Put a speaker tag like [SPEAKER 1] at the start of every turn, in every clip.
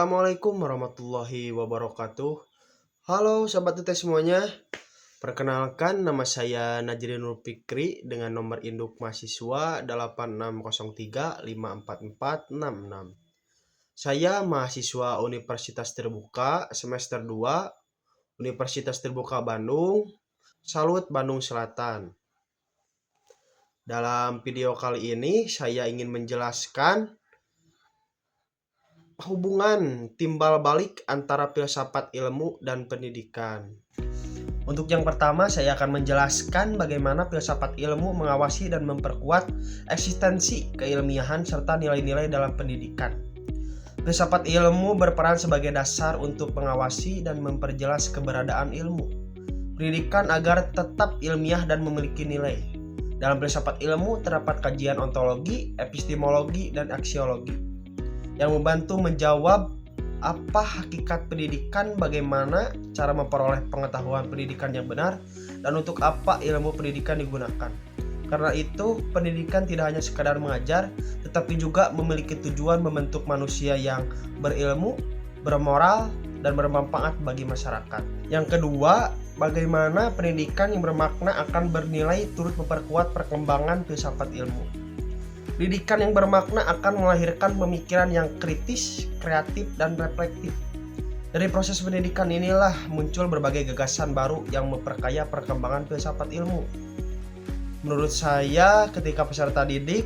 [SPEAKER 1] Assalamualaikum warahmatullahi wabarakatuh. Halo Sobat Tete semuanya. Perkenalkan, nama saya Najrin Nur Fikri dengan nomor induk mahasiswa 8603544466. Saya mahasiswa Universitas Terbuka semester 2, Universitas Terbuka Bandung, Salut Bandung Selatan. Dalam video kali ini saya ingin menjelaskan hubungan timbal balik antara filsafat ilmu dan pendidikan. Untuk yang pertama, saya akan menjelaskan bagaimana filsafat ilmu mengawasi dan memperkuat eksistensi keilmiahan serta nilai-nilai dalam pendidikan. Filsafat ilmu berperan sebagai dasar untuk mengawasi dan memperjelas keberadaan ilmu pendidikan agar tetap ilmiah dan memiliki nilai. Dalam filsafat ilmu terdapat kajian ontologi, epistemologi, dan aksiologi yang membantu menjawab apa hakikat pendidikan, bagaimana cara memperoleh pengetahuan pendidikan yang benar, dan untuk apa ilmu pendidikan digunakan. Karena itu, pendidikan tidak hanya sekadar mengajar, tetapi juga memiliki tujuan membentuk manusia yang berilmu, bermoral, dan bermanfaat bagi masyarakat. Yang kedua, bagaimana pendidikan yang bermakna akan bernilai turut memperkuat perkembangan filsafat ilmu. Pendidikan yang bermakna akan melahirkan pemikiran yang kritis, kreatif, dan reflektif. Dari proses pendidikan inilah muncul berbagai gagasan baru yang memperkaya perkembangan filsafat ilmu. Menurut saya, ketika peserta didik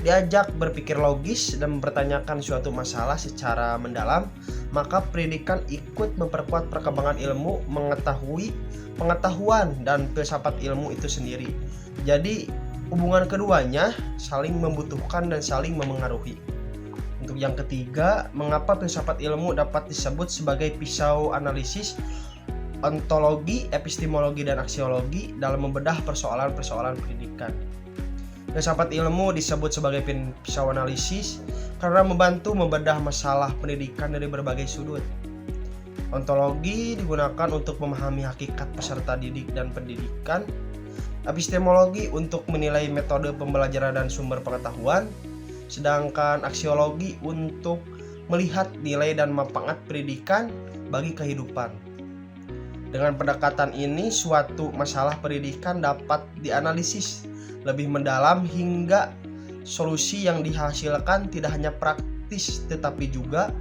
[SPEAKER 1] diajak berpikir logis dan mempertanyakan suatu masalah secara mendalam, maka pendidikan ikut memperkuat perkembangan ilmu, mengetahui pengetahuan dan filsafat ilmu itu sendiri. Jadi, hubungan keduanya saling membutuhkan dan saling memengaruhi. Untuk yang ketiga, mengapa filsafat ilmu dapat disebut sebagai pisau analisis, ontologi, epistemologi, dan aksiologi dalam membedah persoalan-persoalan pendidikan. Filsafat ilmu disebut sebagai pisau analisis karena membantu membedah masalah pendidikan dari berbagai sudut. Ontologi digunakan untuk memahami hakikat peserta didik dan pendidikan. Epistemologi untuk menilai metode pembelajaran dan sumber pengetahuan, sedangkan aksiologi untuk melihat nilai dan manfaat pendidikan bagi kehidupan. Dengan pendekatan ini, suatu masalah pendidikan dapat dianalisis lebih mendalam hingga solusi yang dihasilkan tidak hanya praktis tetapi juga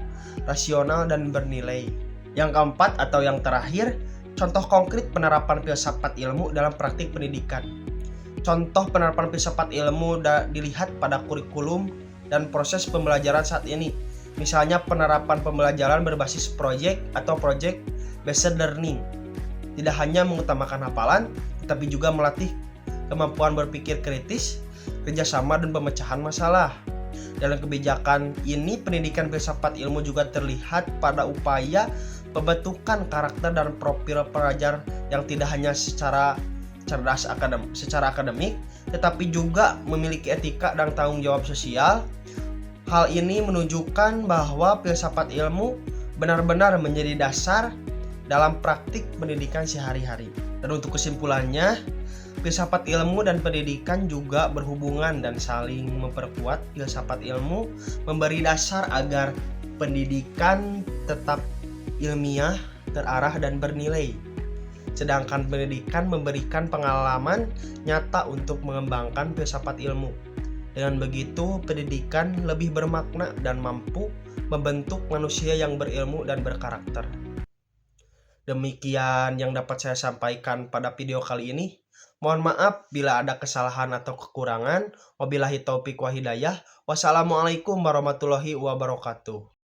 [SPEAKER 1] rasional dan bernilai. Yang keempat atau yang terakhir, contoh konkret penerapan filsafat ilmu dalam praktik pendidikan. Contoh penerapan filsafat ilmu dilihat pada kurikulum dan proses pembelajaran saat ini. Misalnya penerapan pembelajaran berbasis project atau project based learning. Tidak hanya mengutamakan hafalan, tetapi juga melatih kemampuan berpikir kritis, kerjasama, dan pemecahan masalah. Dalam kebijakan ini, pendidikan filsafat ilmu juga terlihat pada upaya pembentukan karakter dan profil pelajar yang tidak hanya secara akademik, tetapi juga memiliki etika dan tanggung jawab sosial. Hal ini menunjukkan bahwa filsafat ilmu benar-benar menjadi dasar dalam praktik pendidikan sehari-hari. Dan untuk kesimpulannya, filsafat ilmu dan pendidikan juga berhubungan dan saling memperkuat. Filsafat ilmu memberi dasar agar pendidikan tetap ilmiah, terarah, dan bernilai. Sedangkan pendidikan memberikan pengalaman nyata untuk mengembangkan filsafat ilmu. Dengan begitu, pendidikan lebih bermakna dan mampu membentuk manusia yang berilmu dan berkarakter. Demikian yang dapat saya sampaikan pada video kali ini. Mohon maaf bila ada kesalahan atau kekurangan. Wabillahi taufiq wa hidayah. Wassalamualaikum warahmatullahi wabarakatuh.